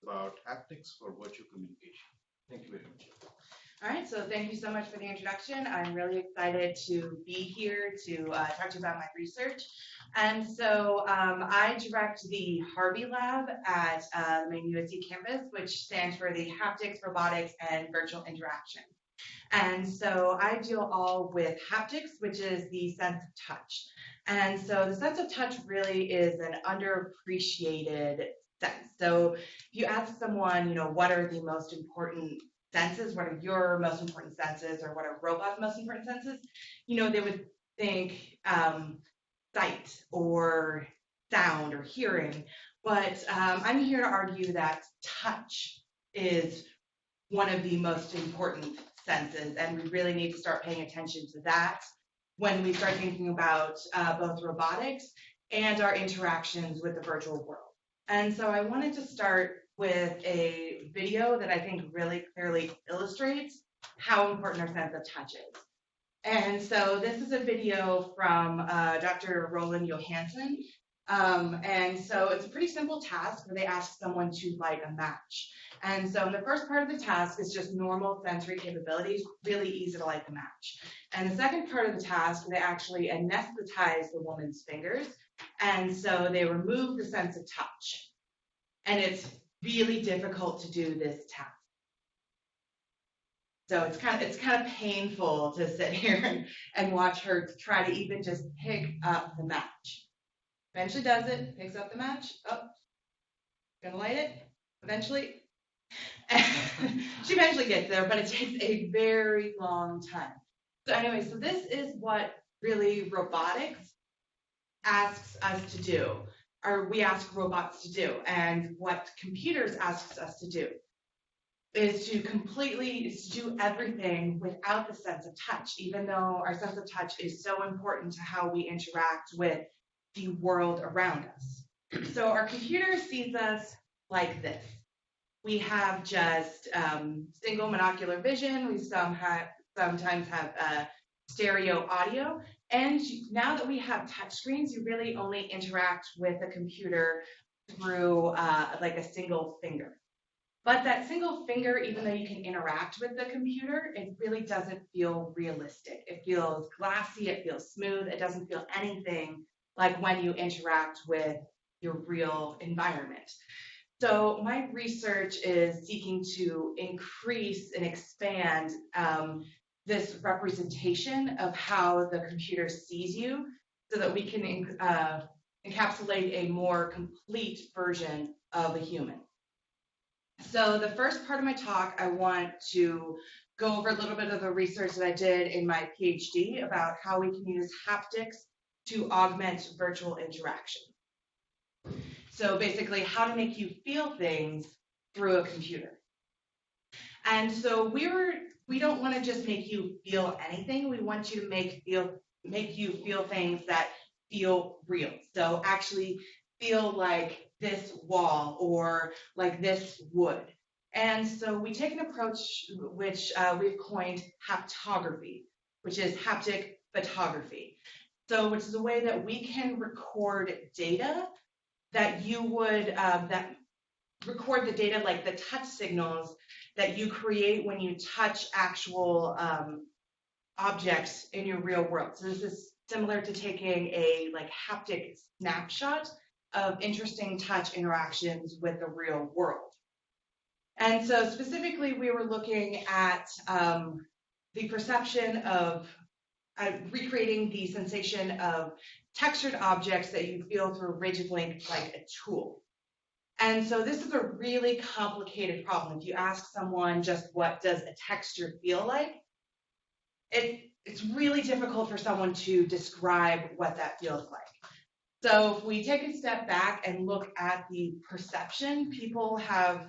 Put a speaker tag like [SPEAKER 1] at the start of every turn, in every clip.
[SPEAKER 1] about haptics for virtual communication. Thank you very much.
[SPEAKER 2] All right, so thank you so much for the introduction. I'm really excited to be here to talk to you about my research. And so I direct the Harvey Lab at the main USC campus, which stands for the Haptics, Robotics, and Virtual Interaction. And so I deal all with haptics, which is the sense of touch. And so the sense of touch really is an underappreciated sense. So if you ask someone, what are the most important senses, what are your most important senses, or what are robots' most important senses, they would think sight or sound or hearing. But I'm here to argue that touch is one of the most important senses, and we really need to start paying attention to that when we start thinking about both robotics and our interactions with the virtual world. And so I wanted to start with a video that I think really clearly illustrates how important our sense of touch is. And so this is a video from Dr. Roland Johansson. And so it's a pretty simple task where they ask someone to light a match. And so the first part of the task is just normal sensory capabilities, really easy to light the match. And the second part of the task, they actually anesthetize the woman's fingers. And so they remove the sense of touch. And it's really difficult to do this task. So it's kind of painful to sit here and watch her try to even just pick up the match. Eventually does it, picks up the match. Oh, gonna light it eventually. She eventually gets there, but it takes a very long time. So anyway, so this is what really robotics asks us to do, or we ask robots to do, and what computers asks us to do is to do everything without the sense of touch, even though our sense of touch is so important to how we interact with the world around us. So our computer sees us like this. We have just single monocular vision. We sometimes have stereo audio. And now that we have touch screens, you really only interact with the computer through like a single finger. But that single finger, even though you can interact with the computer, it really doesn't feel realistic. It feels glassy, it feels smooth, it doesn't feel anything like when you interact with your real environment. So my research is seeking to increase and expand this representation of how the computer sees you so that we can encapsulate a more complete version of a human. So the first part of my talk, I want to go over a little bit of the research that I did in my PhD about how we can use haptics to augment virtual interaction. So basically, how to make you feel things through a computer. And so we don't want to just make you feel anything. We want you to make you feel things that feel real. So actually feel like this wall or like this wood. And so we take an approach which we've coined haptography, which is haptic photography. So which is a way that we can record data that you would, that record the data like the touch signals that you create when you touch actual objects in your real world. So this is similar to taking a like haptic snapshot of interesting touch interactions with the real world. And so specifically, we were looking at the perception of recreating the sensation of textured objects that you feel through a rigid link like a tool. And so this is a really complicated problem. If you ask someone just what does a texture feel like, it's really difficult for someone to describe what that feels like. So if we take a step back and look at the perception, people have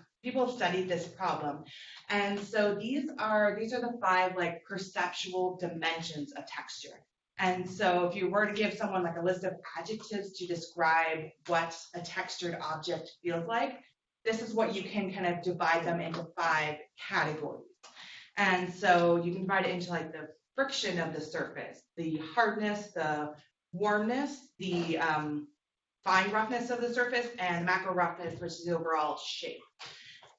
[SPEAKER 2] studied this problem. And so these are the 5 like perceptual dimensions of texture. And so if you were to give someone like a list of adjectives to describe what a textured object feels like, this is what you can kind of divide them into 5 categories. And so you can divide it into like the friction of the surface, the hardness, the warmness, the fine roughness of the surface, and macro roughness, which is the overall shape.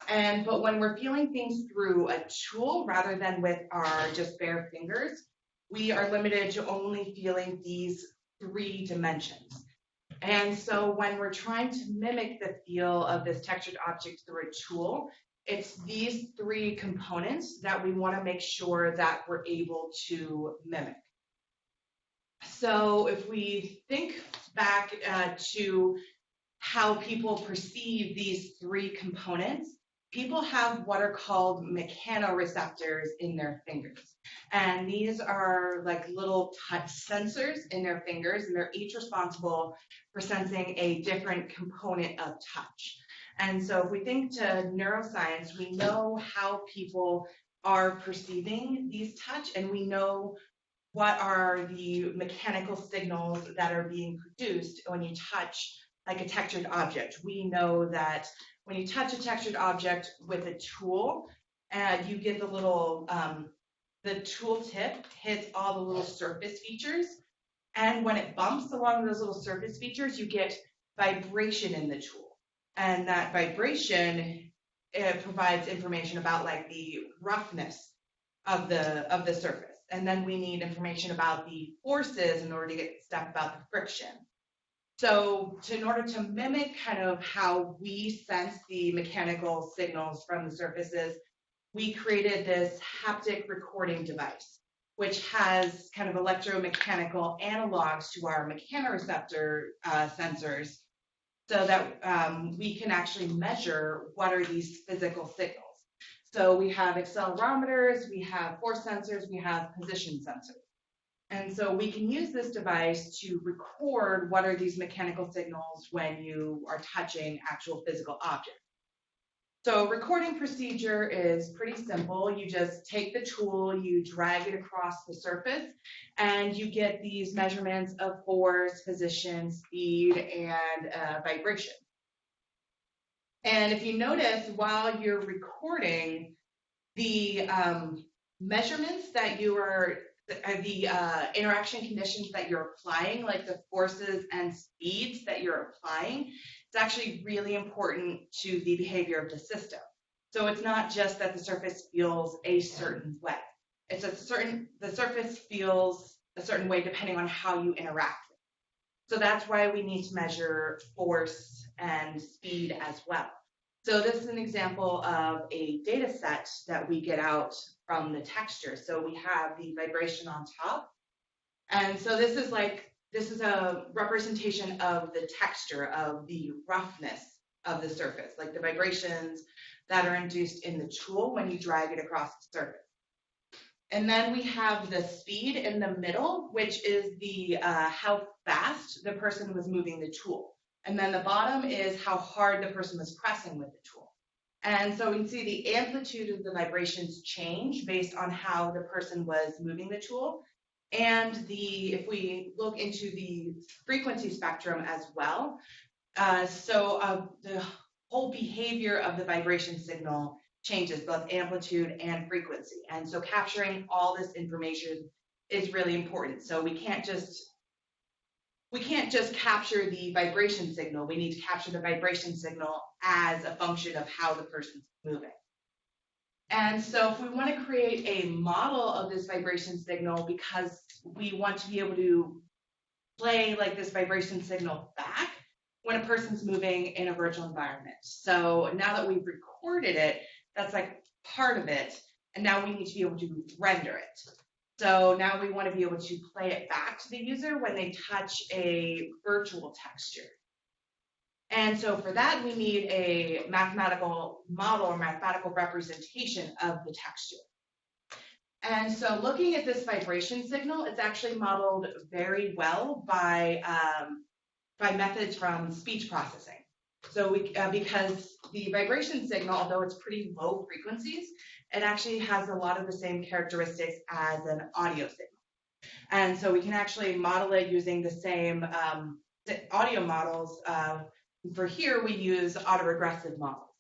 [SPEAKER 2] But when we're feeling things through a tool rather than with our just bare fingers, we are limited to only feeling these 3 dimensions. And so when we're trying to mimic the feel of this textured object through a tool, it's these 3 components that we want to make sure that we're able to mimic. So if we think back to how people perceive these 3 components, people have what are called mechanoreceptors in their fingers. And these are like little touch sensors in their fingers, and they're each responsible for sensing a different component of touch. And so if we think to neuroscience, we know how people are perceiving these touch, and we know what are the mechanical signals that are being produced when you touch like a textured object. We know that when you touch a textured object with a tool, you get the little, the tool tip hits all the little surface features. And when it bumps along those little surface features, you get vibration in the tool. And that vibration, it provides information about like the roughness of the surface. And then we need information about the forces in order to get stuff about the friction. So in order to mimic kind of how we sense the mechanical signals from the surfaces, we created this haptic recording device, which has kind of electromechanical analogs to our mechanoreceptor sensors, so that we can actually measure what are these physical signals. So we have accelerometers, we have force sensors, we have position sensors. And so we can use this device to record what are these mechanical signals when you are touching actual physical objects. So recording procedure is pretty simple. You just take the tool, you drag it across the surface, and you get these measurements of force, position, speed, and vibration. And if you notice, while you're recording, the measurements that you are, the interaction conditions that you're applying, like the forces and speeds that you're applying, it's actually really important to the behavior of the system. So it's not just that the surface feels a certain way. It's the surface feels a certain way depending on how you interact with it. So that's why we need to measure force and speed as well. So this is an example of a data set that we get out from the texture. So we have the vibration on top. And so this is a representation of the texture, of the roughness of the surface, like the vibrations that are induced in the tool when you drag it across the surface. And then we have the speed in the middle, which is the how fast the person was moving the tool. And then the bottom is how hard the person was pressing with the tool. And so we can see the amplitude of the vibrations change based on how the person was moving the tool. And if we look into the frequency spectrum as well, the whole behavior of the vibration signal changes, both amplitude and frequency. And so capturing all this information is really important. So we can't just capture the vibration signal. We need to capture the vibration signal as a function of how the person's moving. And so if we want to create a model of this vibration signal, because we want to be able to play like this vibration signal back when a person's moving in a virtual environment. So now that we've recorded it, that's like part of it. And now we need to be able to render it. So now we want to be able to play it back to the user when they touch a virtual texture. And so for that, we need a mathematical model or mathematical representation of the texture. And so looking at this vibration signal, it's actually modeled very well by methods from speech processing. So because the vibration signal, although it's pretty low frequencies, it actually has a lot of the same characteristics as an audio signal. And so we can actually model it using the same audio models. For here, we use autoregressive models.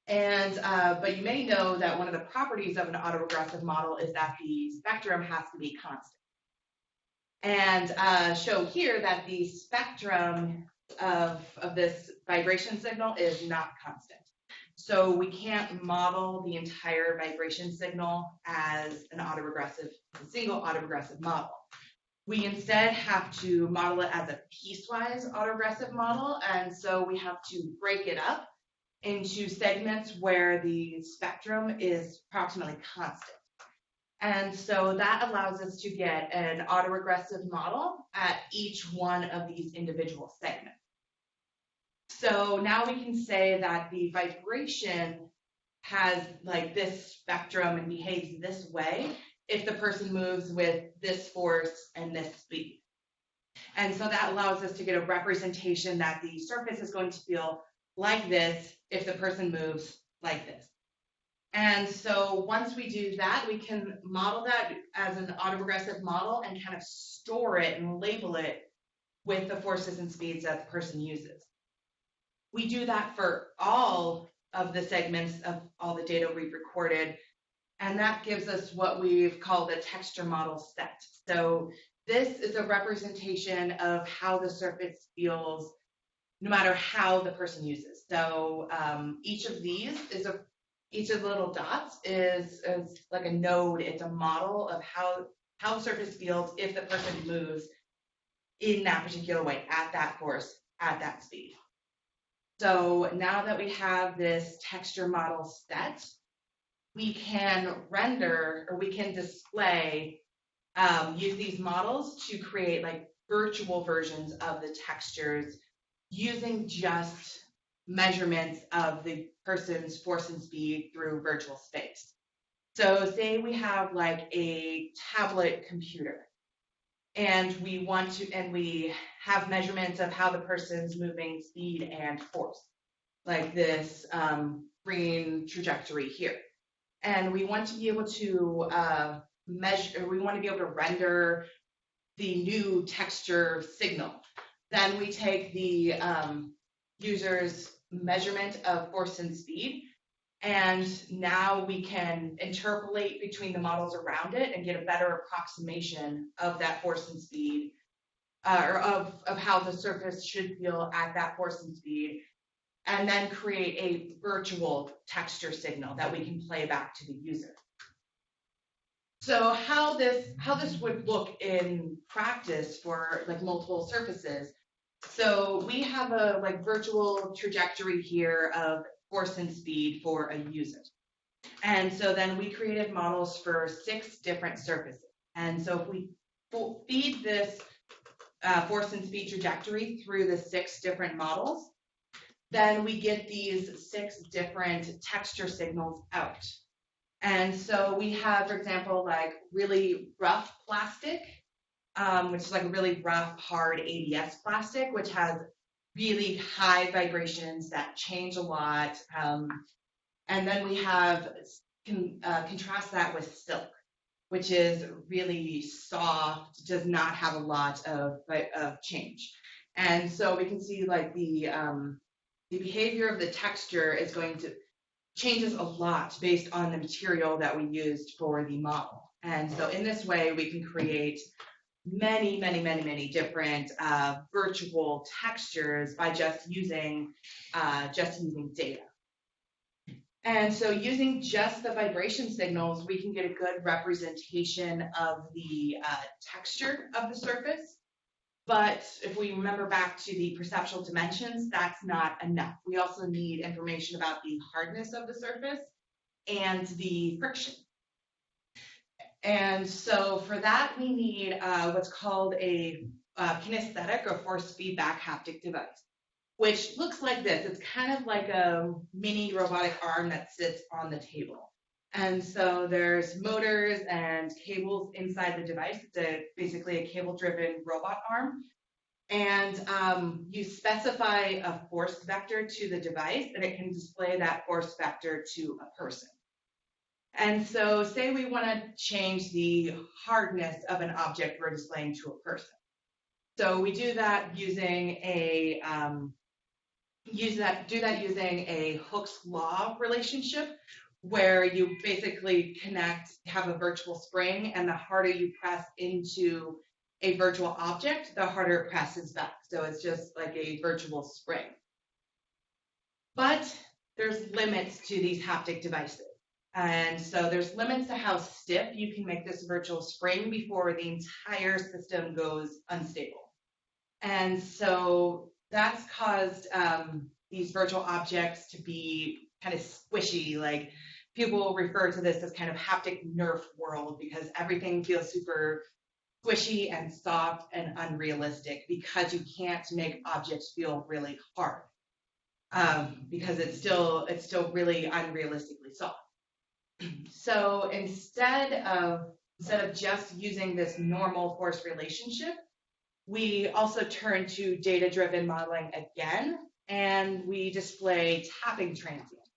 [SPEAKER 2] And but you may know that one of the properties of an autoregressive model is that the spectrum has to be constant. And show here that the spectrum of this vibration signal is not constant. So we can't model the entire vibration signal as a single autoregressive model. We instead have to model it as a piecewise autoregressive model, and so we have to break it up into segments where the spectrum is approximately constant. And so that allows us to get an autoregressive model at each one of these individual segments. So now we can say that the vibration has like this spectrum and behaves this way if the person moves with this force and this speed. And so that allows us to get a representation that the surface is going to feel like this if the person moves like this. And so once we do that, we can model that as an autoregressive model and kind of store it and label it with the forces and speeds that the person uses. We do that for all of the segments of all the data we've recorded, and that gives us what we've called a texture model set. So this is a representation of how the surface feels no matter how the person uses. So each of the little dots is like a node. It's a model of how the surface feels if the person moves in that particular way, at that force, at that speed. So now that we have this texture model set, we can render, or we can display, use these models to create like virtual versions of the textures using just measurements of the person's force and speed through virtual space. So say we have like a tablet computer, and we have measurements of how the person's moving, speed and force, like this green trajectory here. And we want to be able to render the new texture signal. Then we take the user's measurement of force and speed, and now we can interpolate between the models around it and get a better approximation of that force and speed, or of how the surface should feel at that force and speed, and then create a virtual texture signal that we can play back to the user. So how this would look in practice for like multiple surfaces. So we have a like virtual trajectory here of force and speed for a user. And so then we created models for 6 different surfaces. And so if we feed this force and speed trajectory through the 6 different models, then we get these 6 different texture signals out. And so we have, for example, like really rough plastic, which is like a really rough, hard ABS plastic, which has really high vibrations that change a lot. And then we have, contrast that with silk, which is really soft, does not have a lot of change. And so we can see like the behavior of the texture is going to changes a lot based on the material that we used for the model. And so in this way, we can create many different virtual textures by just using data. And so using just the vibration signals, we can get a good representation of the texture of the surface. But if we remember back to the perceptual dimensions, that's not enough. We also need information about the hardness of the surface and the friction. And so for that, we need what's called a kinesthetic or force feedback haptic device, which looks like this. It's kind of like a mini robotic arm that sits on the table. And so there's motors and cables inside the device. It's basically a cable-driven robot arm. And you specify a force vector to the device, and it can display that force vector to a person. And so say we want to change the hardness of an object we're displaying to a person. So we do that using a Hooke's law relationship, where you basically have a virtual spring, and the harder you press into a virtual object, the harder it presses back. So it's just like a virtual spring. But there's limits to these haptic devices. And so there's limits to how stiff you can make this virtual spring before the entire system goes unstable. And so that's caused these virtual objects to be kind of squishy. Like people refer to this as kind of haptic Nerf world because everything feels super squishy and soft and unrealistic because you can't make objects feel really hard because it's still really unrealistically soft. So instead of just using this normal force relationship, we also turn to data-driven modeling again, and we display tapping transients.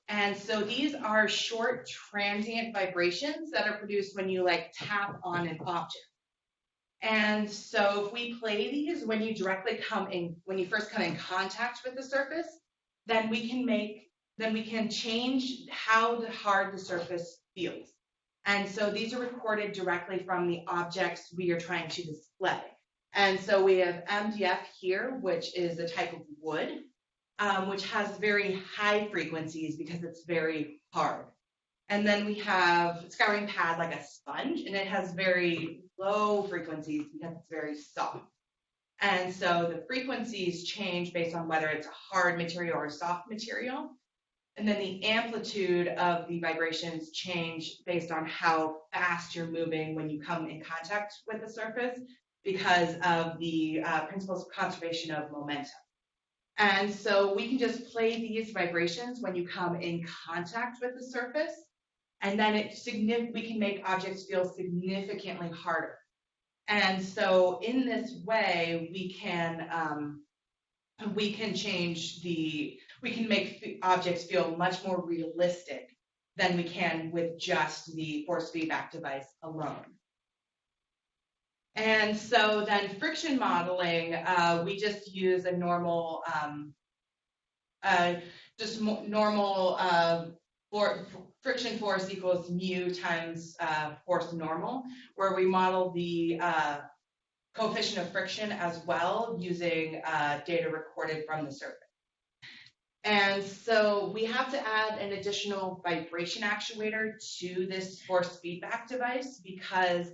[SPEAKER 2] And so these are short transient vibrations that are produced when you like tap on an object. And so if we play these when you first come in contact with the surface, then we can change how hard the surface feels. And so these are recorded directly from the objects we are trying to display. And so we have MDF here, which is a type of wood, which has very high frequencies because it's very hard. And then we have scouring pad like a sponge, and it has very low frequencies because it's very soft. And so the frequencies change based on whether it's a hard material or a soft material. And then the amplitude of the vibrations change based on how fast you're moving when you come in contact with the surface because of the principles of conservation of momentum. And so we can just play these vibrations when you come in contact with the surface, and then we can make objects feel significantly harder. And so in this way, we can make objects feel much more realistic than we can with just the force feedback device alone. And so then friction modeling, we just use a normal, friction force equals mu times force normal, where we model the coefficient of friction as well using data recorded from the surface. And so we have to add an additional vibration actuator to this force feedback device because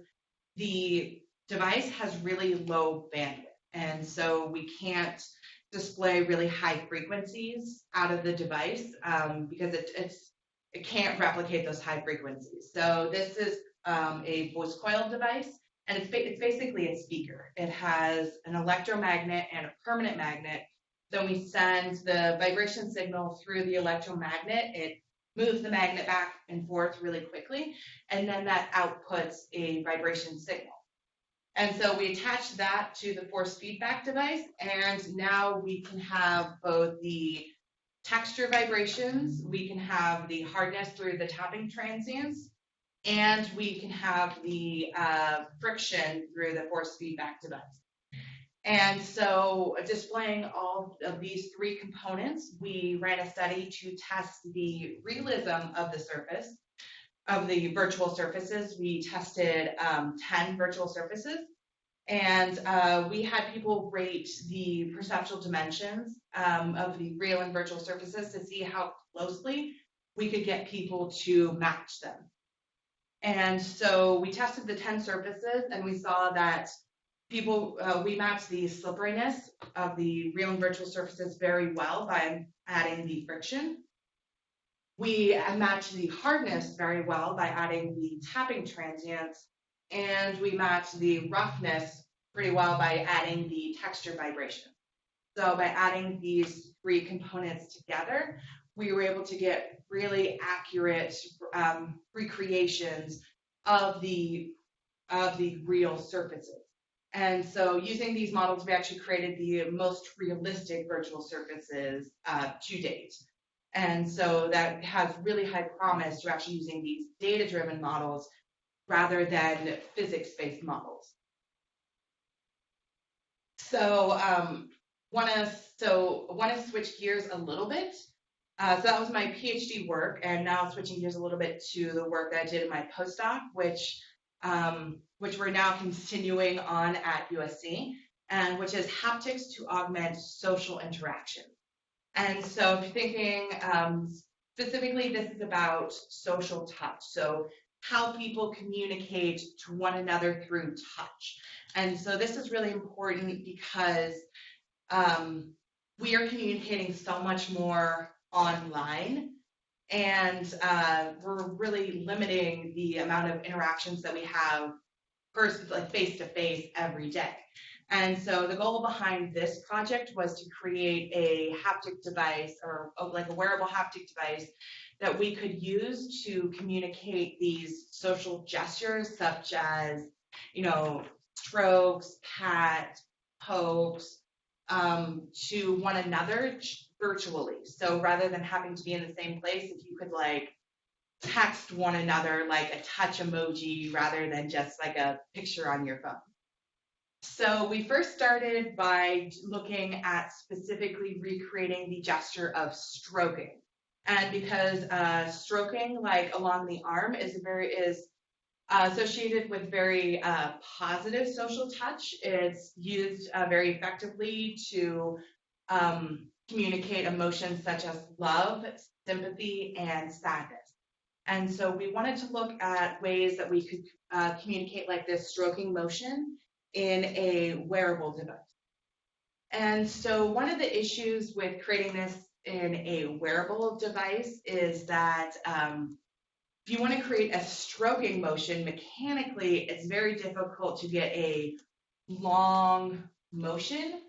[SPEAKER 2] the device has really low bandwidth. And so we can't display really high frequencies out of the device because it can't replicate those high frequencies. So this is a voice coil device, and it's basically a speaker. It has an electromagnet and a permanent magnet. So we send the vibration signal through the electromagnet. It moves the magnet back and forth really quickly, and then that outputs a vibration signal. And so we attach that to the force feedback device, and now we can have both the texture vibrations, we can have the hardness through the tapping transients, and we can have the friction through the force feedback device. And so displaying all of these three components, we ran a study to test the realism of the surface, of the virtual surfaces. We tested 10 virtual surfaces, and we had people rate the perceptual dimensions of the real and virtual surfaces to see how closely we could get people to match them. And so we tested the 10 surfaces, and we saw that we matched the slipperiness of the real and virtual surfaces very well by adding the friction. We matched the hardness very well by adding the tapping transients, and we matched the roughness pretty well by adding the texture vibration. So by adding these three components together, we were able to get really accurate recreations of the real surfaces. And so using these models, we actually created the most realistic virtual surfaces to date. And so that has really high promise to actually using these data-driven models rather than physics-based models. So want to switch gears a little bit. So that was my PhD work, and now switching gears a little bit to the work that I did in my postdoc, which we're now continuing on at USC, and which is haptics to augment social interaction. And so if you're thinking specifically, this is about social touch. So how people communicate to one another through touch. And so this is really important because we are communicating so much more online, and we're really limiting the amount of interactions that we have first, like face to face every day. And so the goal behind this project was to create a haptic device, or like a wearable haptic device that we could use to communicate these social gestures, such as, strokes, pat, pokes, to one another virtually. So rather than having to be in the same place, if you could text one another like a touch emoji rather than just like a picture on your phone. So we first started by looking at specifically recreating the gesture of stroking. And because stroking along the arm is associated with very positive social touch. It's used very effectively to communicate emotions such as love, sympathy, and sadness. And so we wanted to look at ways that we could communicate like this stroking motion in a wearable device. And so one of the issues with creating this in a wearable device is that if you want to create a stroking motion mechanically, it's very difficult to get a long motion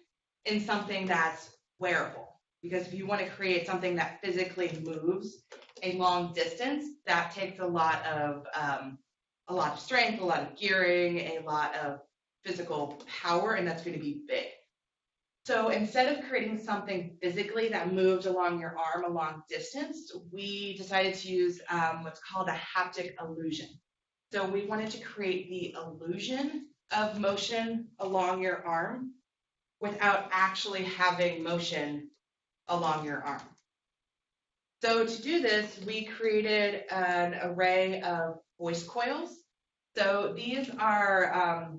[SPEAKER 2] in something that's wearable. Because if you want to create something that physically moves a long distance, that takes a lot of strength, a lot of gearing, a lot of physical power, and that's going to be big. So instead of creating something physically that moved along your arm a long distance, we decided to use what's called a haptic illusion. So we wanted to create the illusion of motion along your arm without actually having motion along your arm. So to do this, we created an array of voice coils. So these are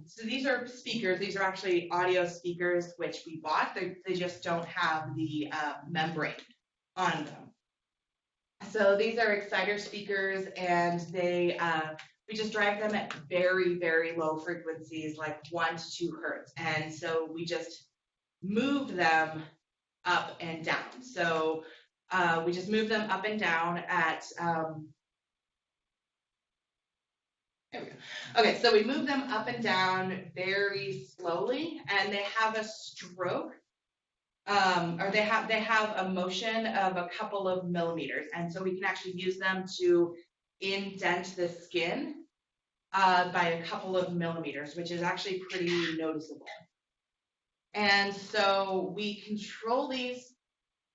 [SPEAKER 2] speakers. These are actually audio speakers, which we bought. They just don't have the membrane on them. So these are exciter speakers, and we just drive them at very, very low frequencies, like 1 to 2 hertz. And so we just move them up and down. So we just move them up and down at there we go. Okay, so we move them up and down very slowly, and they have a stroke, or they have a motion of a couple of millimeters, and so we can actually use them to indent the skin by a couple of millimeters, which is actually pretty noticeable. And so we control these.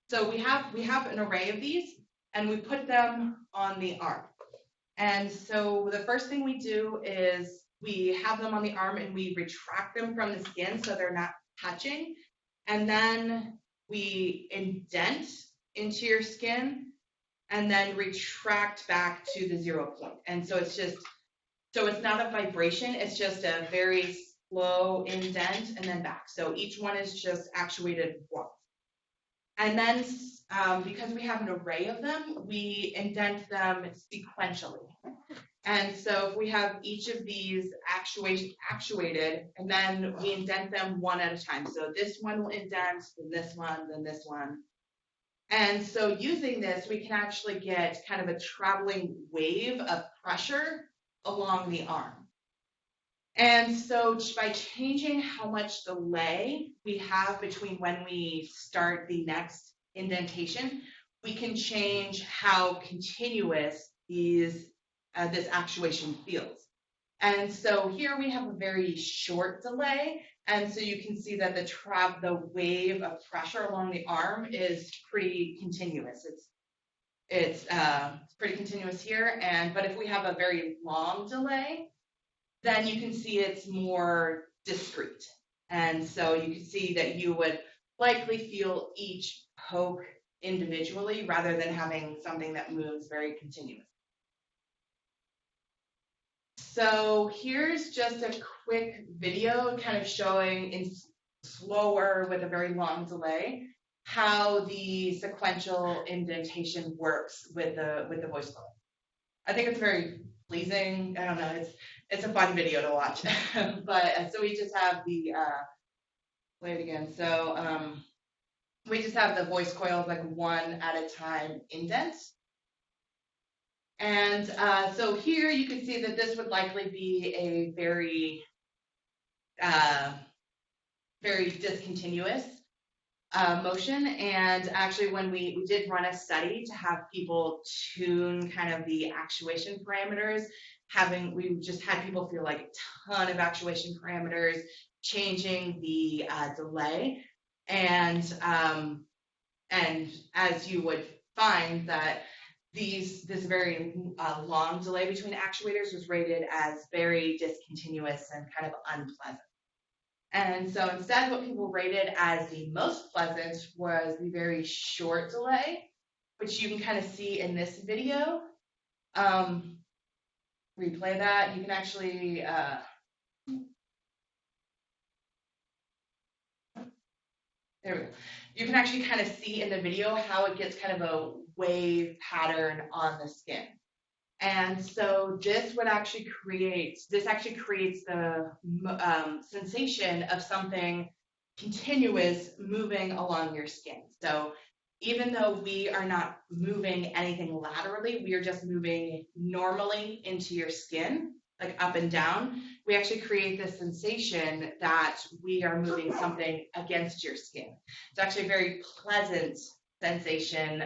[SPEAKER 2] So we have an array of these, and we put them on the arm. And so the first thing we do is we have them on the arm and we retract them from the skin so they're not touching. And then we indent into your skin and then retract back to the 0 point. And so it's not a vibration, it's just a very slow indent and then back. So each one is just actuated once. And then because we have an array of them, we indent them sequentially. And so if we have each of these actuated, and then we indent them one at a time. So this one will indent, then this one, then this one. And so using this, we can actually get kind of a traveling wave of pressure along the arm. And so by changing how much delay we have between when we start the next indentation, we can change how continuous this actuation feels. And so here we have a very short delay, and so you can see that the wave of pressure along the arm is pretty continuous. It's pretty continuous here, but if we have a very long delay, then you can see it's more discrete. And so you can see that you would likely feel each poke individually rather than having something that moves very continuous. So here's just a quick video kind of showing in slower with a very long delay how the sequential indentation works with the voice coil. I think it's very pleasing. I don't know. It's a fun video to watch. But so we just have the play it again. So we just have the voice coils like one at a time indent. And so here you can see that this would likely be a very very discontinuous motion. And actually, when we did run a study to have people tune kind of the actuation parameters, we just had people feel like a ton of actuation parameters, changing the delay. And as you would find that this very long delay between actuators was rated as very discontinuous and kind of unpleasant. And so instead, what people rated as the most pleasant was the very short delay, which you can kind of see in this video. Replay that. You can actually, there we go. You can actually kind of see in the video how it gets kind of a wave pattern on the skin. And so this actually creates the sensation of something continuous moving along your skin. So even though we are not moving anything laterally, we are just moving normally into your skin, like up and down, we actually create this sensation that we are moving something against your skin. It's actually a very pleasant sensation.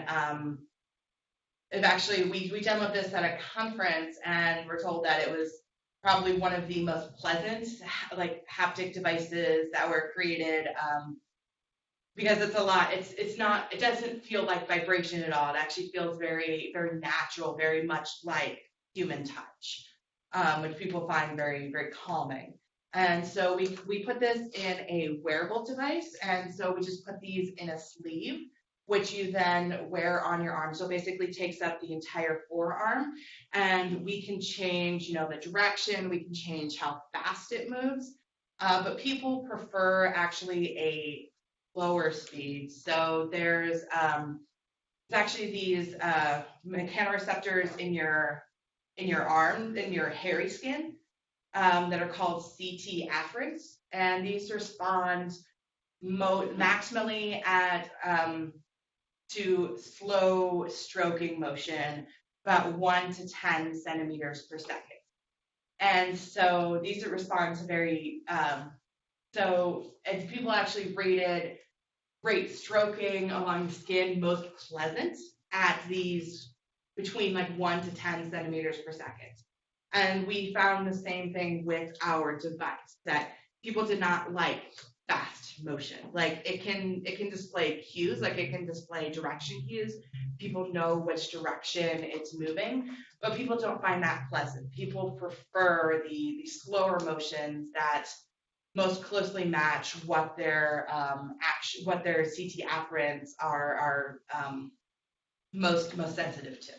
[SPEAKER 2] We demoed this at a conference, and we're told that it was probably one of the most pleasant, like, haptic devices that were created, because it's a lot. It doesn't feel like vibration at all. It actually feels very, very natural, very much like human touch, which people find very, very calming. And so we put this in a wearable device, and so we just put these in a sleeve, which you then wear on your arm. So basically takes up the entire forearm, and we can change, the direction, we can change how fast it moves, but people prefer actually a slower speed. So there's actually these mechanoreceptors in your arm, in your hairy skin, that are called CT afferents, and these respond maximally to slow stroking motion, about 1 to 10 centimeters per second. And so these respond to very, and people actually rate stroking along the skin most pleasant at these between like 1 to 10 centimeters per second. And we found the same thing with our device, that people did not like fast motion. Like it can display cues, like it can display direction cues. People know which direction it's moving, but people don't find that pleasant. People prefer the slower motions that most closely match what their CT afferents are most sensitive to.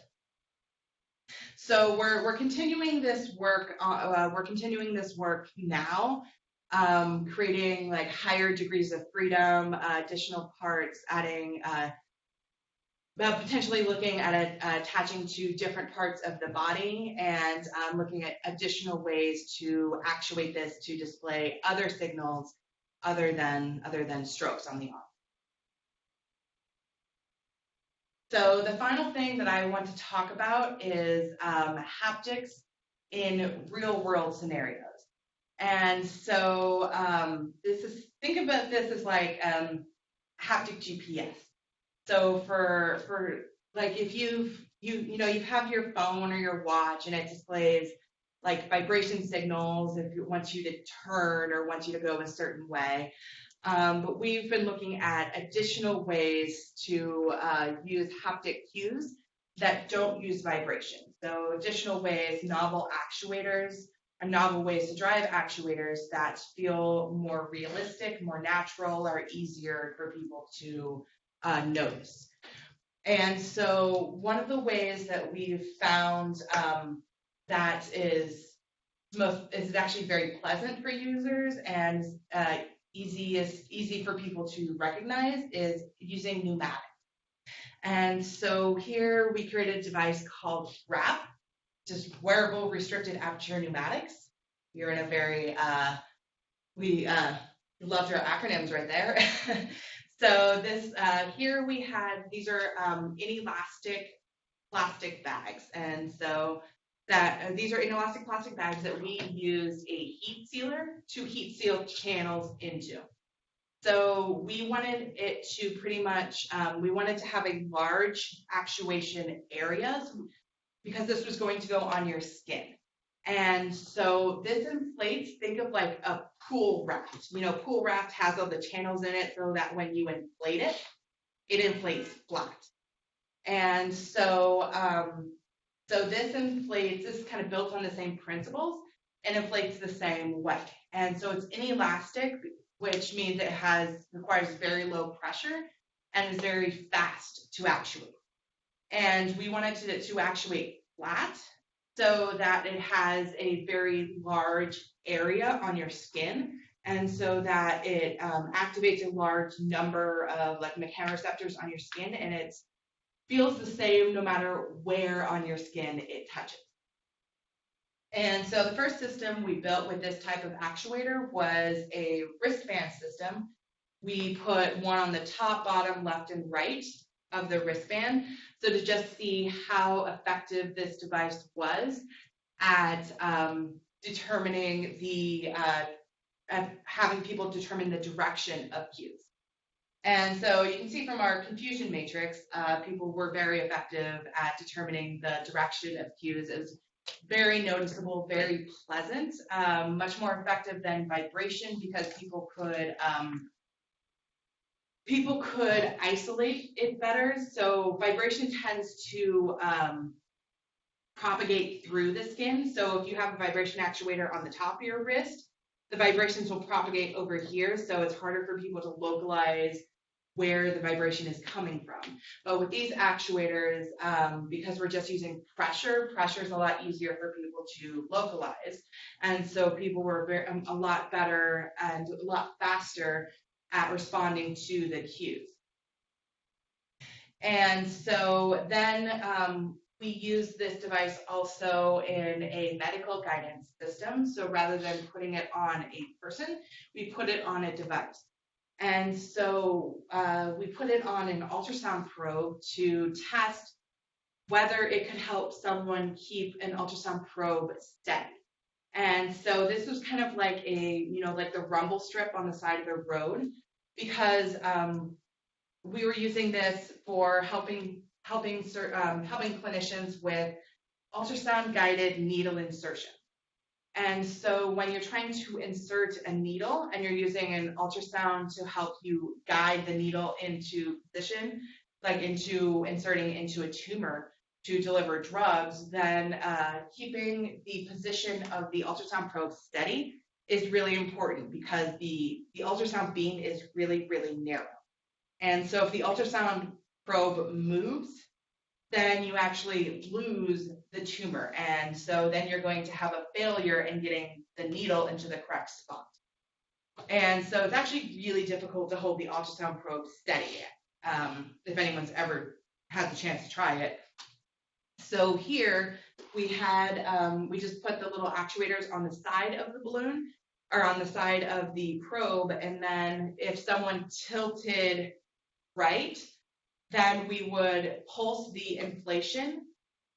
[SPEAKER 2] So we're continuing this work. We're continuing this work now, creating like higher degrees of freedom, additional parts, adding, potentially looking at attaching to different parts of the body, and looking at additional ways to actuate this to display other signals other than strokes on the arm. So the final thing that I want to talk about is haptics in real-world scenarios. And so think about this as like haptic GPS. So for like if you have your phone or your watch and it displays like vibration signals if it wants you to turn or wants you to go a certain way. But we've been looking at additional ways to use haptic cues that don't use vibration. So additional ways, novel ways to drive actuators that feel more realistic, more natural, are easier for people to notice. And so one of the ways that we've found that is actually very pleasant for users and easy for people to recognize is using pneumatic. And so here we created a device called WRAP, just Wearable Restricted Aperture Pneumatics. You're in a very, we loved your acronyms right there. So this, here we had, these are inelastic plastic bags. And so that these are inelastic plastic bags that we use a heat sealer to heat seal channels into. So we wanted it to pretty much, we wanted to have a large actuation areas because this was going to go on your skin. And so this inflates, think of like a pool raft. You know, pool raft has all the channels in it so that when you inflate it, it inflates flat. And so, so this inflates, this is kind of built on the same principles and inflates the same way. And so it's inelastic, which means it requires very low pressure and is very fast to actuate. And we wanted to actuate flat so that it has a very large area on your skin, and so that it activates a large number of like mechanoreceptors on your skin, and it feels the same no matter where on your skin it touches. And so the first system we built with this type of actuator was a wristband system. We put one on the top, bottom, left, and right of the wristband, so to just see how effective this device was at determining the, having people determine the direction of cues. And so you can see from our confusion matrix, people were very effective at determining the direction of cues. It was very noticeable, very pleasant, much more effective than vibration because people could isolate it better. So vibration tends to propagate through the skin. So if you have a vibration actuator on the top of your wrist, the vibrations will propagate over here. So it's harder for people to localize where the vibration is coming from. But with these actuators, because we're just using pressure is a lot easier for people to localize. And so people were a lot better and a lot faster at responding to the cues. And so then we use this device also in a medical guidance system. So rather than putting it on a person, we put it on a device. And so we put it on an ultrasound probe to test whether it could help someone keep an ultrasound probe steady. And so this was kind of like like the rumble strip on the side of the road, because we were using this for helping clinicians with ultrasound guided needle insertion. And so when you're trying to insert a needle and you're using an ultrasound to help you guide the needle into position, like into inserting into a tumor to deliver drugs, then keeping the position of the ultrasound probe steady is really important because the ultrasound beam is really, really narrow. And so if the ultrasound probe moves, then you actually lose the tumor. And so then you're going to have a failure in getting the needle into the correct spot. And so it's actually really difficult to hold the ultrasound probe steady, if anyone's ever had the chance to try it. So here we had, we just put the little actuators on the side of the balloon, or on the side of the probe, and then if someone tilted right, then we would pulse the inflation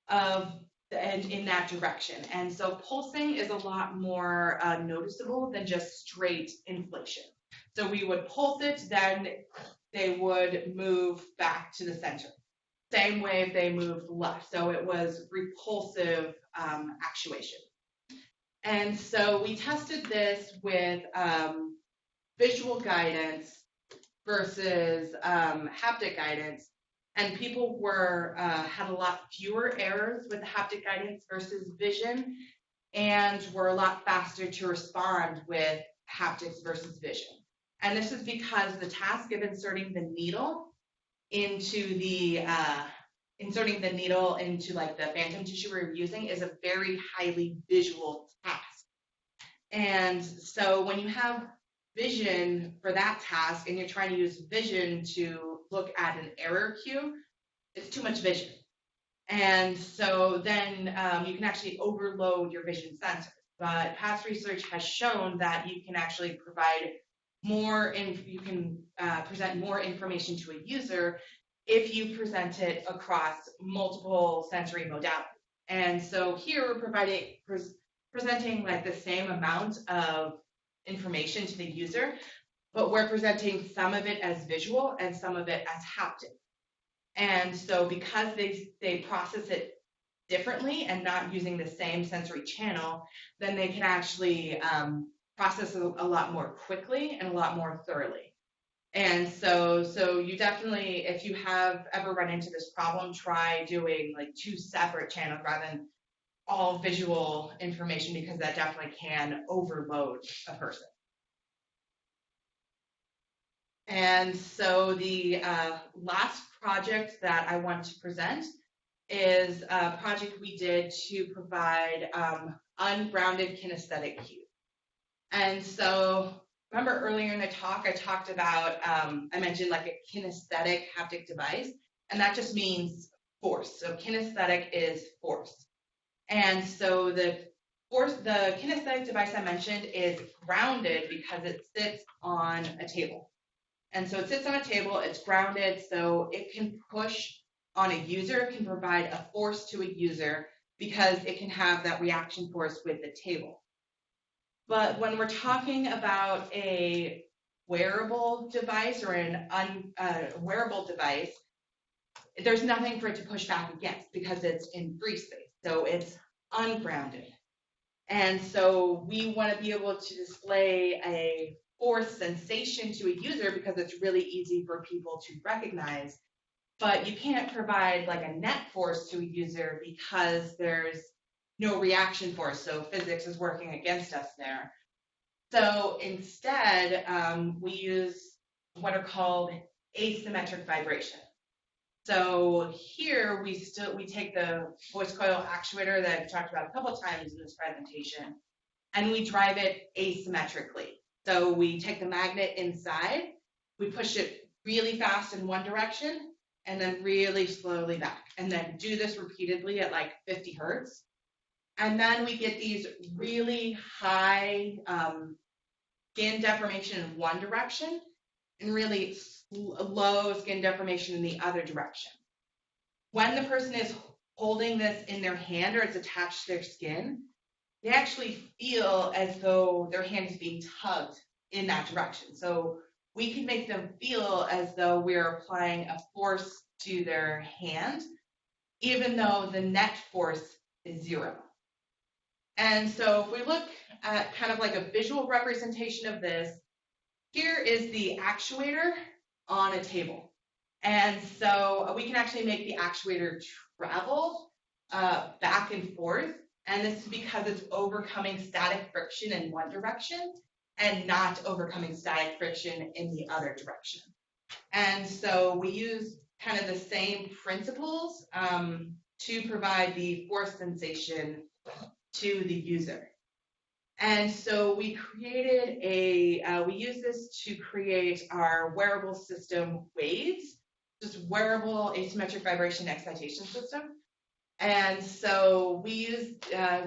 [SPEAKER 2] in that direction. And so pulsing is a lot more noticeable than just straight inflation. So we would pulse it, then they would move back to the center. Same way if they moved left. So it was repulsive actuation. And so we tested this with visual guidance versus haptic guidance, and people had a lot fewer errors with the haptic guidance versus vision, and were a lot faster to respond with haptics versus vision. And this is because the task of inserting the needle into like the phantom tissue we're using is a very highly visual task. And so when you have vision for that task and you're trying to use vision to look at an error cue, it's too much vision. And so then you can actually overload your vision sensors. But past research has shown that you can actually provide more, you can present more information to a user if you present it across multiple sensory modalities. And so here we're presenting like the same amount of information to the user, but we're presenting some of it as visual and some of it as haptic. And so because they process it differently and not using the same sensory channel, then they can actually process it a lot more quickly and a lot more thoroughly. And so you definitely, if you have ever run into this problem, try doing like 2 separate channels rather than all visual information, because that definitely can overload a person. And so the last project that I want to present is a project we did to provide ungrounded kinesthetic cues. And so remember earlier in the talk, I talked about, I mentioned like a kinesthetic haptic device, and that just means force. So kinesthetic is force. And so the kinesthetic device I mentioned is grounded because it sits on a table. And so it sits on a table, it's grounded, so it can push on a user, it can provide a force to a user because it can have that reaction force with the table. But when we're talking about a wearable device or an wearable device, there's nothing for it to push back against because it's in free space, so it's ungrounded. And so we want to be able to display a force sensation to a user because it's really easy for people to recognize, but you can't provide like a net force to a user because there's no reaction force, so physics is working against us there. So instead, we use what are called asymmetric vibration. So here we take the voice coil actuator that I've talked about a couple times in this presentation, and we drive it asymmetrically. So we take the magnet inside, we push it really fast in one direction, and then really slowly back, and then do this repeatedly at like 50 hertz. And then we get these really high skin deformation in one direction and really low skin deformation in the other direction. When the person is holding this in their hand or it's attached to their skin, they actually feel as though their hand is being tugged in that direction. So we can make them feel as though we're applying a force to their hand, even though the net force is 0. And so if we look at kind of like a visual representation of this, here is the actuator on a table. And so we can actually make the actuator travel back and forth. And this is because it's overcoming static friction in one direction and not overcoming static friction in the other direction. And so we use kind of the same principles to provide the force sensation to the user. And so we created we use this to create our wearable system waves, just wearable asymmetric vibration excitation system. And so we use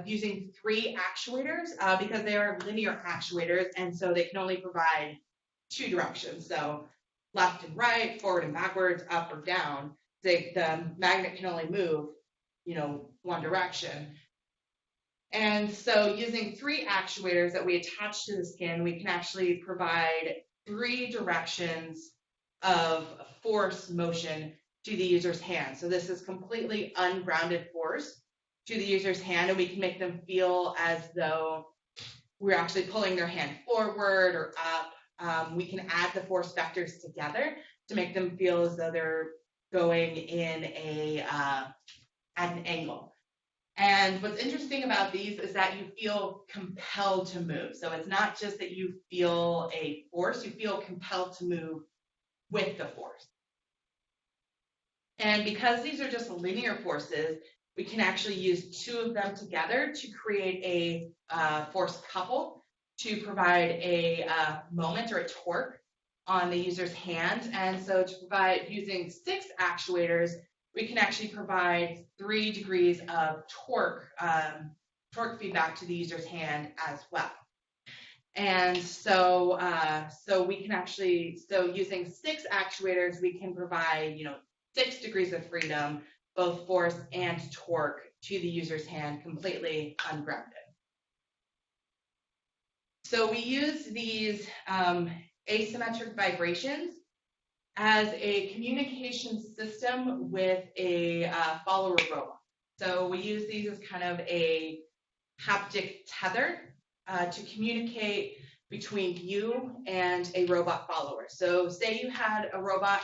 [SPEAKER 2] using 3 actuators because they are linear actuators, and so they can only provide 2 directions. So left and right, forward and backwards, up or down. The magnet can only move, one direction. And so using 3 actuators that we attach to the skin, we can actually provide 3 directions of force motion to the user's hand. So this is completely ungrounded force to the user's hand, and we can make them feel as though we're actually pulling their hand forward or up. We can add the force vectors together to make them feel as though they're going in at an angle. And what's interesting about these is that you feel compelled to move. So it's not just that you feel a force, you feel compelled to move with the force. And because these are just linear forces, we can actually use 2 of them together to create a force couple. to provide a moment or a torque on the user's hand. And so to provide, using 6 actuators, we can actually provide 3 degrees of torque, torque feedback to the user's hand as well. And so, we can actually, using 6 actuators, we can provide, 6 degrees of freedom, both force and torque, to the user's hand, completely ungrounded. So we use these asymmetric vibrations as a communication system with a follower robot. So we use these as kind of a haptic tether to communicate between you and a robot follower. So say you had a robot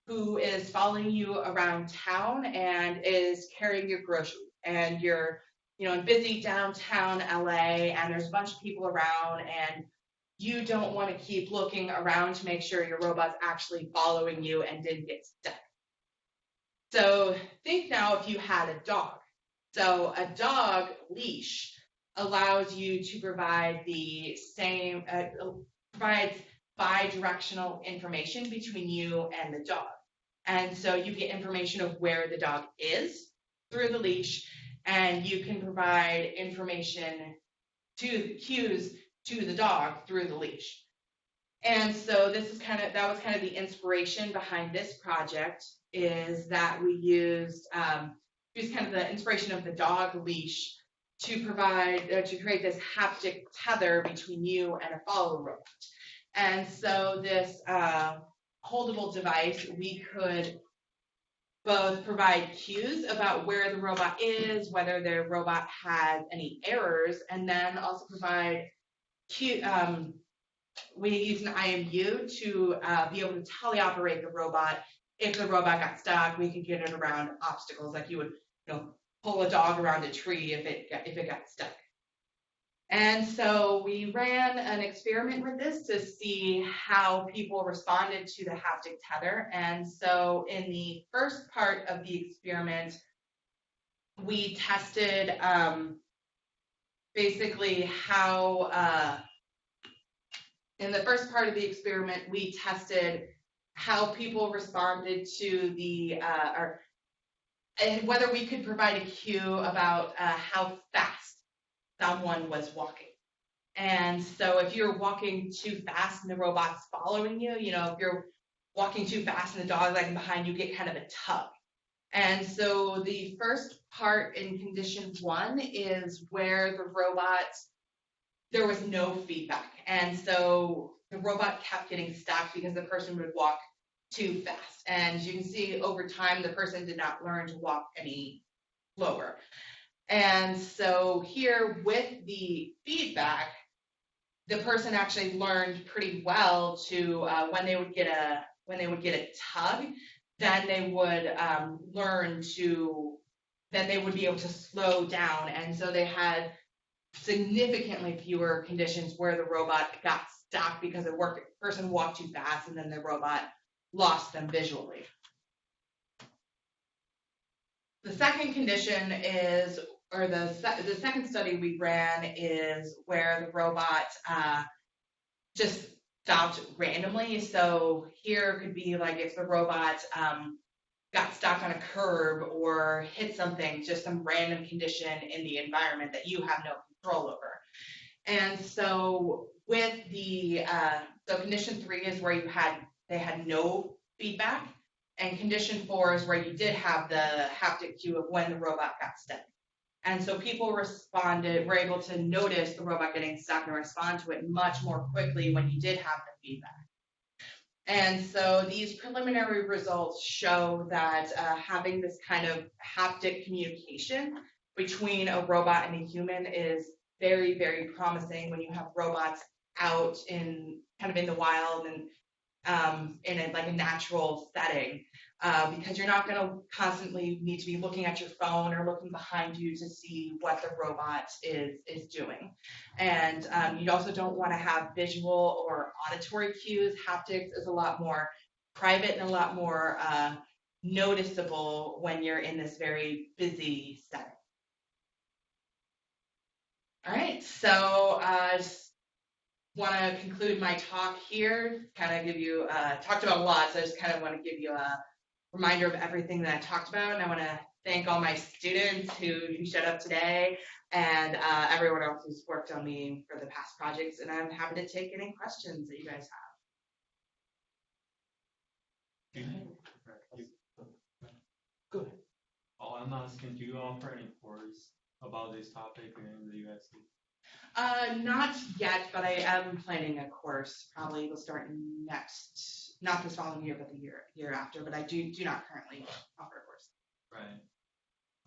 [SPEAKER 2] who is following you around town and is carrying your groceries, and you're in busy downtown LA, and there's a bunch of people around, and you don't want to keep looking around to make sure your robot's actually following you and didn't get stuck. So think now if you had a dog. So a dog leash allows you to provide the same, provides bi-directional information between you and the dog. And so you get information of where the dog is through the leash, and you can provide information to cues to the dog through the leash. And so this is that was kind of the inspiration behind this project, is that we used kind of the inspiration of the dog leash to provide, to create this haptic tether between you and a follower robot. And so this holdable device, we could both provide cues about where the robot is, whether the robot has any errors, and then also provide we use an IMU to be able to teleoperate the robot. If the robot got stuck, we could get it around obstacles, like you would pull a dog around a tree if it got stuck. And so we ran an experiment with this to see how people responded to the haptic tether. And so in the first part of the experiment, we tested basically how, in the first part of the experiment, we tested how people responded to the, and whether we could provide a cue about how fast someone was walking. And so if you're walking too fast and the robot's following you, if you're walking too fast and the dog's lagging behind, you get kind of a tug. And so the first part in condition 1 is where the robot, there was no feedback. And so the robot kept getting stuck because the person would walk too fast. And you can see over time, the person did not learn to walk any slower. And so here with the feedback, the person actually learned pretty well to when they would get a tug, then they would learn to, then they would be able to slow down. And so they had significantly fewer conditions where the robot got stuck because the person walked too fast and then the robot lost them visually. The second condition is, or the second study we ran, is where the robot just stopped randomly. So here could be like if the robot got stuck on a curb or hit something, just some random condition in the environment that you have no control over. And so with the, so condition 3 is where they had no feedback, and condition 4 is where you did have the haptic cue of when the robot got stuck. And so people were able to notice the robot getting stuck and respond to it much more quickly when you did have the feedback. And so these preliminary results show that having this kind of haptic communication between a robot and a human is very, very promising when you have robots out in the wild and in a natural setting, because you're not going to constantly need to be looking at your phone or looking behind you to see what the robot is doing. And you also don't want to have visual or auditory cues. Haptics is a lot more private and a lot more noticeable when you're in this very busy setting. All right, so want to conclude my talk here, kind of give you, talked about a lot, so I just kind of want to give you a reminder of everything that I talked about, and I want to thank all my students who showed up today, and everyone else who's worked on me for the past projects, and I'm happy to take any questions that you guys have.
[SPEAKER 3] Go ahead. Oh, I'm asking, do you offer any course about this topic in the USC?
[SPEAKER 2] Not yet, but I am planning a course. Probably will start next, not this following year, but the year after. But I do not currently offer a course.
[SPEAKER 3] Right.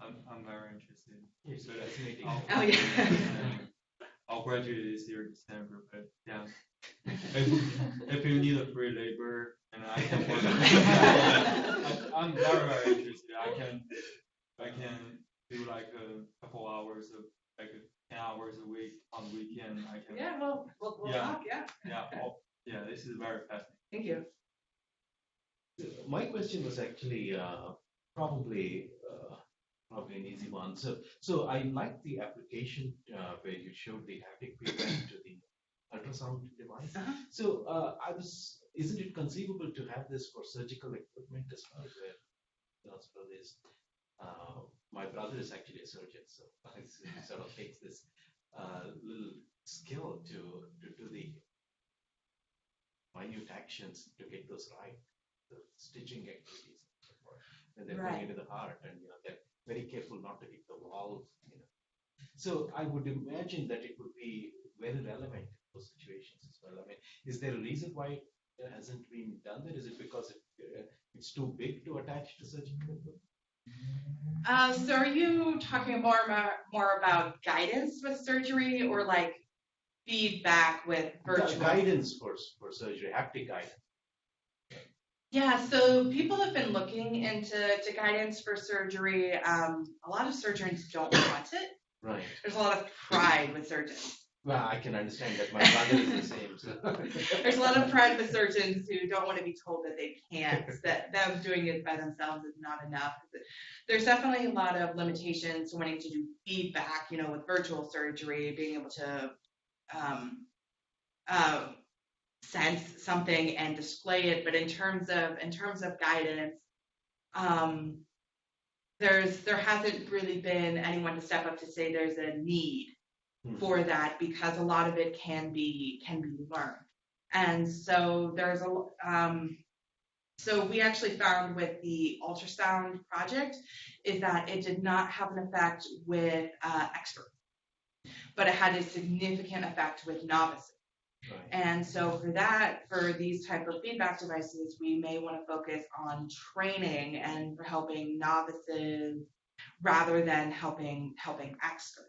[SPEAKER 3] I'm very interested.
[SPEAKER 4] It's fascinating.
[SPEAKER 2] Oh yeah.
[SPEAKER 3] I'll graduate this year December, but yeah. If you need a free labor and I can work, I'm very interested. I can do like a couple hours of like 10 hours a week on the weekend. I can.
[SPEAKER 2] Yeah, well, we'll talk. Yeah.
[SPEAKER 3] Yeah, this is very fascinating.
[SPEAKER 2] Thank you.
[SPEAKER 4] My question was actually probably an easy one. So I like the application where you showed the haptic feedback to the ultrasound device. So isn't it conceivable to have this for surgical equipment as well? Where the hospital is. My brother is actually a surgeon, so it sort of takes this little skill to do the minute actions to get those right, the stitching activities, and so forth. And they're going into the heart, and they're very careful not to hit the wall. So I would imagine that it would be very relevant in those situations as well. I mean, is there a reason why it hasn't been done there? Is it because it's too big to attach to surgical equipment?
[SPEAKER 2] So are you talking more about guidance with surgery or like feedback with virtual?
[SPEAKER 4] Guidance for surgery, haptic guidance.
[SPEAKER 2] Yeah, so people have been looking into guidance for surgery. A lot of surgeons don't want it.
[SPEAKER 4] Right.
[SPEAKER 2] There's a lot of pride with surgeons.
[SPEAKER 4] Well, I can understand that. My brother is the same. So.
[SPEAKER 2] There's a lot of pride with surgeons who don't want to be told that they can't, that them doing it by themselves is not enough. There's definitely a lot of limitations wanting to do feedback, with virtual surgery, being able to sense something and display it. But in terms of guidance, there hasn't really been anyone to step up to say there's a need for that, because a lot of it can be learned. And so so we actually found with the ultrasound project is that it did not have an effect with experts, but it had a significant effect with novices.
[SPEAKER 4] Right.
[SPEAKER 2] And so for these type of feedback devices, we may want to focus on training and for helping novices rather than helping experts.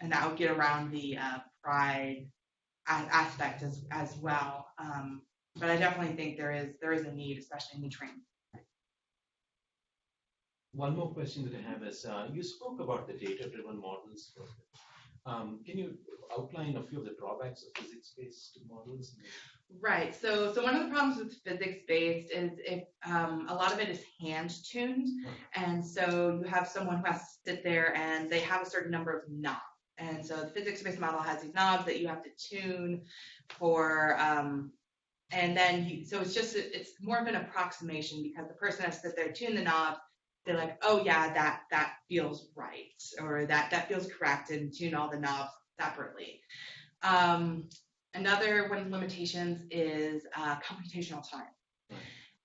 [SPEAKER 2] And that would get around the pride aspect as well. But I definitely think there is a need, especially in the training.
[SPEAKER 4] One more question that I have is, you spoke about the data-driven models. Can you outline a few of the drawbacks of physics-based models?
[SPEAKER 2] Right. So one of the problems with physics-based is if a lot of it is hand-tuned, and so you have someone who has to sit there and they have a certain number of knobs. And so the physics-based model has these knobs that you have to tune for, and then so it's more of an approximation, because the person has to sit there, tune the knob, they're like, oh yeah, that feels right, or that feels correct, and tune all the knobs separately. Another one of the limitations is computational time.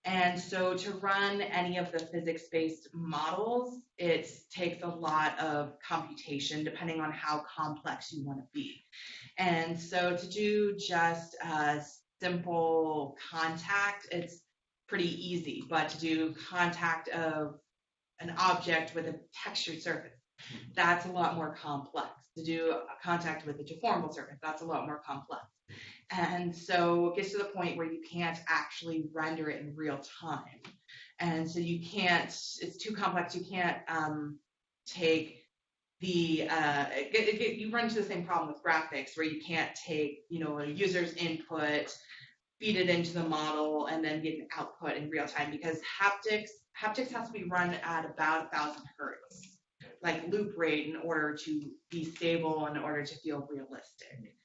[SPEAKER 2] And so to run any of the physics-based models, it takes a lot of computation depending on how complex you want to be. And so to do just simple contact, it's pretty easy, but to do contact of an object with a textured surface, that's a lot more complex. To do a contact with a deformable surface, that's a lot more complex. And so it gets to the point where you can't actually render it in real time. And so you can't, it's too complex, you can't take the, you run into the same problem with graphics, where you can't take, a user's input, feed it into the model, and then get an output in real time, because haptics has to be run at about 1,000 hertz, like loop rate, in order to be stable, in order to feel realistic.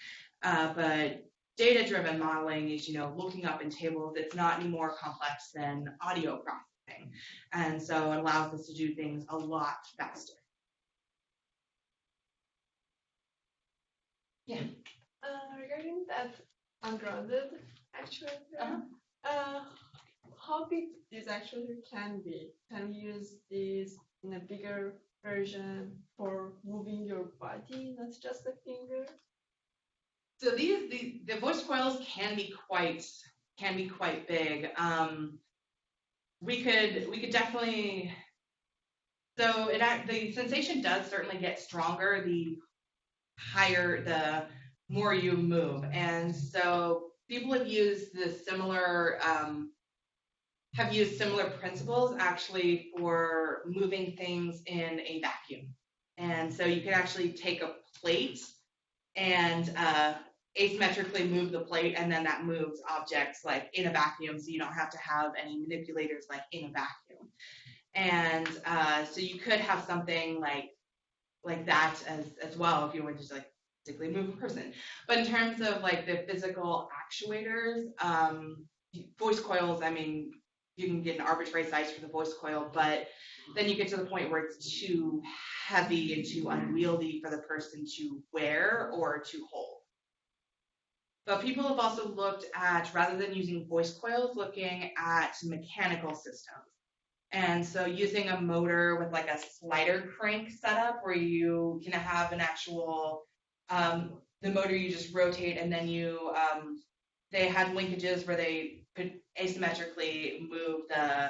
[SPEAKER 2] But data-driven modeling is, looking up in tables. It's not any more complex than audio processing. And so it allows us to do things a lot faster. Yeah.
[SPEAKER 5] Regarding that ungrounded actuator, how big this actuator can be? Can you use this in a bigger version for moving your body, not just a finger?
[SPEAKER 2] So the voice coils can be quite big. We could definitely. So the sensation does certainly get stronger the more you move, and so people have used similar principles actually for moving things in a vacuum. And so you can actually take a plate and asymmetrically move the plate, and then that moves objects like in a vacuum, so you don't have to have any manipulators like in a vacuum. And so you could have something like that as well if you wanted to like physically move a person. But in terms of like the physical actuators, voice coils, I mean, you can get an arbitrary size for the voice coil, but then you get to the point where it's too heavy and too unwieldy for the person to wear or to hold. But people have also looked at, rather than using voice coils, looking at mechanical systems. And so using a motor with like a slider crank setup where you can have an actual, the motor you just rotate, and then they had linkages where they could asymmetrically move the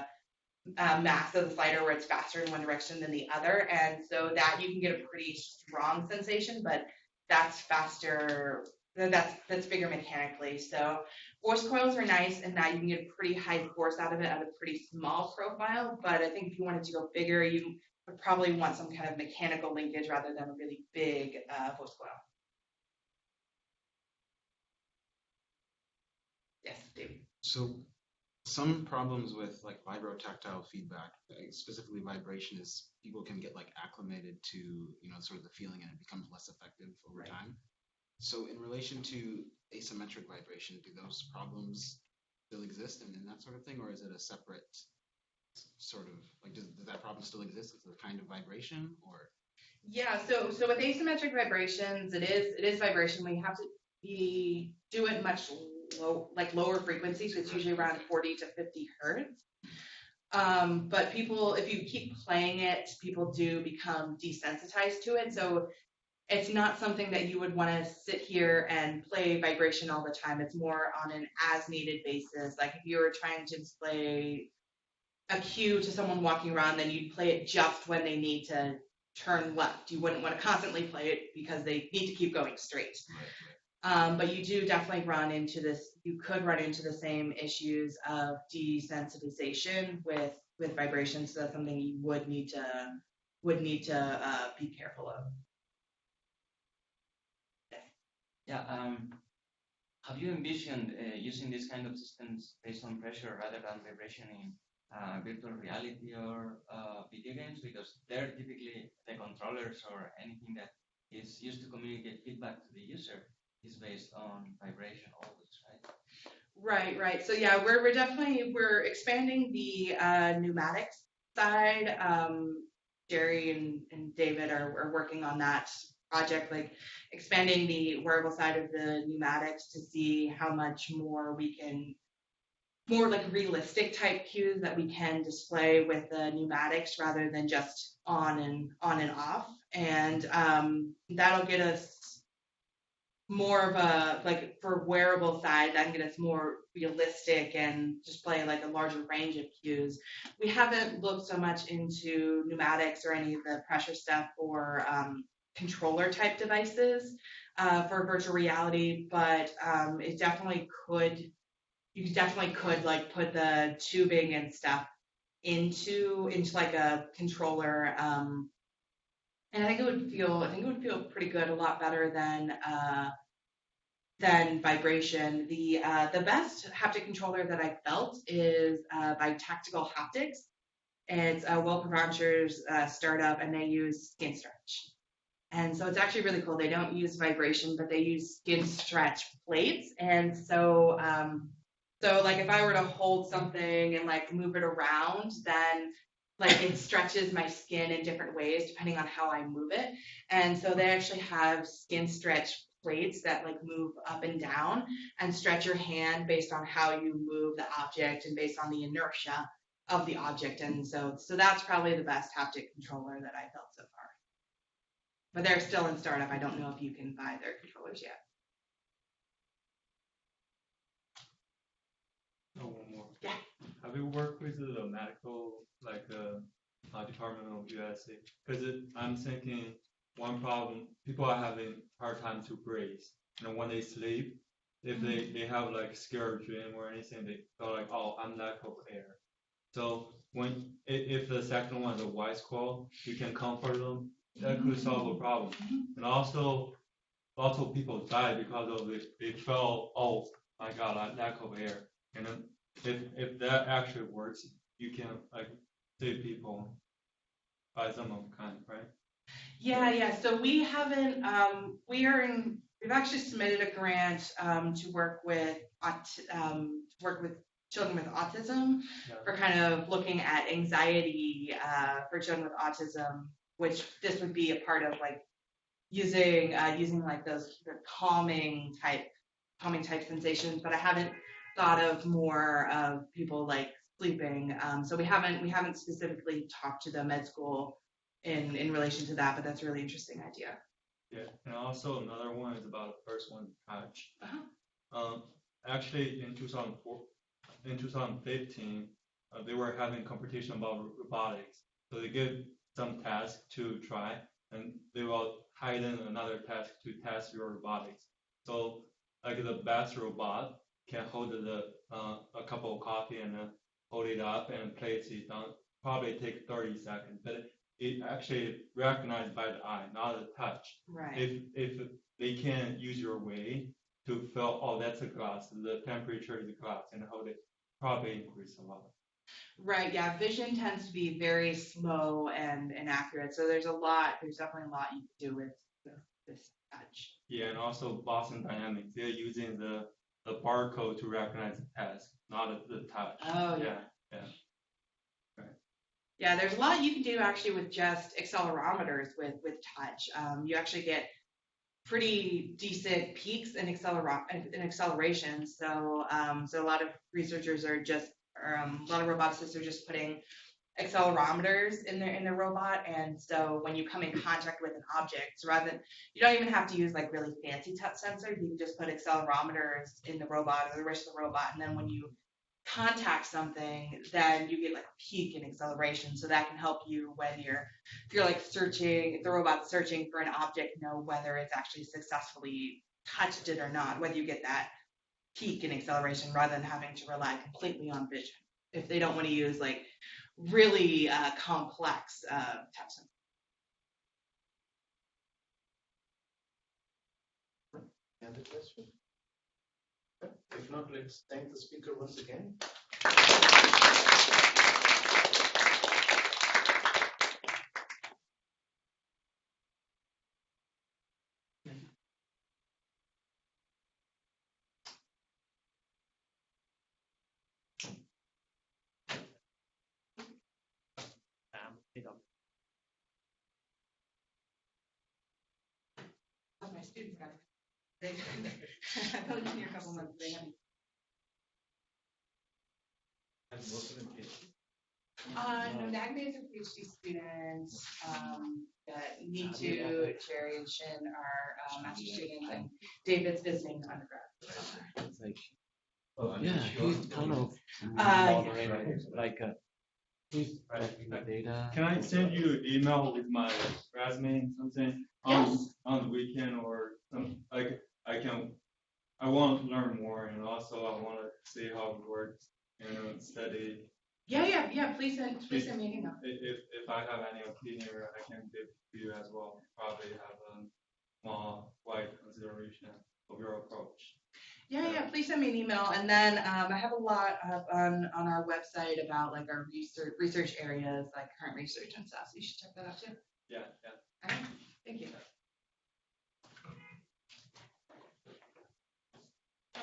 [SPEAKER 2] mass of the slider where it's faster in one direction than the other. And so that you can get a pretty strong sensation, but that's faster. That's bigger mechanically. So voice coils are nice in that you can get a pretty high force out of it at a pretty small profile. But I think if you wanted to go bigger, you would probably want some kind of mechanical linkage rather than a really big voice coil. Yes, Dave.
[SPEAKER 1] So some problems with like vibrotactile feedback, specifically vibration, is people can get like acclimated to, sort of the feeling, and it becomes less effective over time. So in relation to asymmetric vibration, do those problems still exist and that sort of thing, or is it a separate sort of, like, does that problem still exist? Is it a kind of vibration, or?
[SPEAKER 2] Yeah, so with asymmetric vibrations, it is vibration. We have to do it much lower frequencies, so it's usually around 40 to 50 hertz. But people, if you keep playing it, people do become desensitized to it. So it's not something that you would want to sit here and play vibration all the time. It's more on an as-needed basis. Like if you were trying to display a cue to someone walking around, then you'd play it just when they need to turn left. You wouldn't want to constantly play it because they need to keep going straight. But you do definitely run into this. You could run into the same issues of desensitization with vibrations. So that's something you would need to be careful of.
[SPEAKER 6] Yeah. Have you envisioned using this kind of systems based on pressure rather than vibration in virtual reality or video games? Because they're typically the controllers or anything that is used to communicate feedback to the user is based on vibration always, right?
[SPEAKER 2] Right. So yeah, we're expanding the pneumatics side. Jerry and David are working on that project, like expanding the wearable side of the pneumatics to see how much more like realistic type cues that we can display with the pneumatics rather than just on and off. And that'll get us more of a, like for wearable side, that can get us more realistic and display like a larger range of cues. We haven't looked so much into pneumatics or any of the pressure stuff or controller type devices for virtual reality, but it definitely could. You definitely could like put the tubing and stuff into like a controller, and I think it would feel pretty good, a lot better than vibration. The best haptic controller that I felt is by Tactical Haptics. It's Will Provancher's startup, and they use skin stretch. And so it's actually really cool. They don't use vibration, but they use skin stretch plates. And so, so like if I were to hold something and like move it around, then like it stretches my skin in different ways depending on how I move it. And so they actually have skin stretch plates that like move up and down and stretch your hand based on how you move the object and based on the inertia of the object. And so that's probably the best haptic controller that I felt so far. But they're still in startup. I don't know if you can buy their controllers yet.
[SPEAKER 3] Oh, one more.
[SPEAKER 2] Yeah.
[SPEAKER 3] Have you worked with the medical, like department of USA? Because I'm thinking one problem, people are having hard time to breathe. And when they sleep, if they have like scared dream or anything, they feel like, oh, I'm lack of air. So if the second one is a wise call, you can comfort them. That could solve a problem. And also, lots of people die because of it. They felt, oh my God, I lack of air. And then if that actually works, you can like save people by some of kind, right?
[SPEAKER 2] Yeah. So we haven't. We've actually submitted a grant to work with children with autism for kind of looking at anxiety for children with autism, which this would be a part of like using like those calming type sensations. But I haven't thought of more of people like sleeping. So we haven't specifically talked to the med school in relation to that, but that's a really interesting idea.
[SPEAKER 3] Yeah, and also another one is about the first one, touch. Actually, in 2015, they were having competition about robotics. So they give some tasks to try, and they will hide in another task to test your robotics. So, like the best robot can hold a cup of coffee and hold it up and place it down. Probably take 30 seconds, but it actually recognized by the eye, not the touch.
[SPEAKER 2] Right.
[SPEAKER 3] If they can use your way to feel, oh, that's a glass, the temperature is a glass, and hold it, probably increase a lot.
[SPEAKER 2] Right. Yeah. Vision tends to be very slow and inaccurate. So there's definitely a lot you can do with this touch.
[SPEAKER 3] Yeah, and also Boston Dynamics, they're using the barcode to recognize the task, not the touch.
[SPEAKER 2] Oh yeah. Yeah, there's a lot you can do actually with just accelerometers with touch. You actually get pretty decent peaks in acceleration. So a lot of researchers a lot of roboticists are just putting accelerometers in their robot, and so when you come in contact with an object, rather than you don't even have to use like really fancy touch sensors, you can just put accelerometers in the robot or the wrist of the robot, and then when you contact something, then you get like a peak in acceleration. So that can help you when if you're like searching, if the robot's searching for an object, know whether it's actually successfully touched it or not, whether you get that peak in acceleration rather than having to rely completely on vision. If they don't want to use like really complex touch sensors.
[SPEAKER 4] Any other question? If not, let's thank the speaker once again.
[SPEAKER 2] My students got it. I've only been here a couple months. They haven't.
[SPEAKER 4] And most of them PhD.
[SPEAKER 2] No, Nagme is a PhD student that need to. Jerry and Shin are master students, and David's visiting undergrad.
[SPEAKER 7] Yeah, he's kind of
[SPEAKER 2] yeah.
[SPEAKER 7] moderating, like he's collecting the data.
[SPEAKER 3] Can I send you an email with my resume, something
[SPEAKER 2] Yes.
[SPEAKER 3] on the weekend or something? Like I want to learn more, and also I want to see how it works and study.
[SPEAKER 2] Yeah. Please send me an email.
[SPEAKER 3] If I have any opinion, I can give to you as well. Probably have a more wide consideration of your approach.
[SPEAKER 2] Yeah. Please send me an email, and then I have a lot up on our website about like our research areas, like current research and stuff. So you should check that out too.
[SPEAKER 3] Yeah.
[SPEAKER 2] All right. Thank you.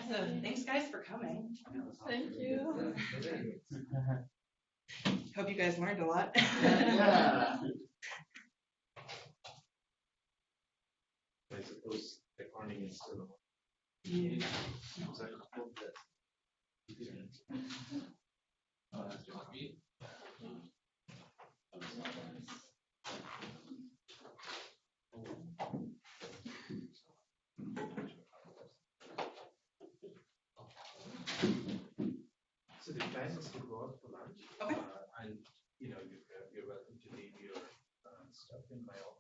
[SPEAKER 2] So thanks guys for coming.
[SPEAKER 5] Thank you.
[SPEAKER 2] Hope you guys learned a lot.
[SPEAKER 7] Yeah.
[SPEAKER 4] I suppose recording is still on.
[SPEAKER 2] Yeah.
[SPEAKER 4] So I hope that. So the plan is to go out for lunch.
[SPEAKER 2] Okay.
[SPEAKER 4] And, you're welcome to leave your stuff in my office.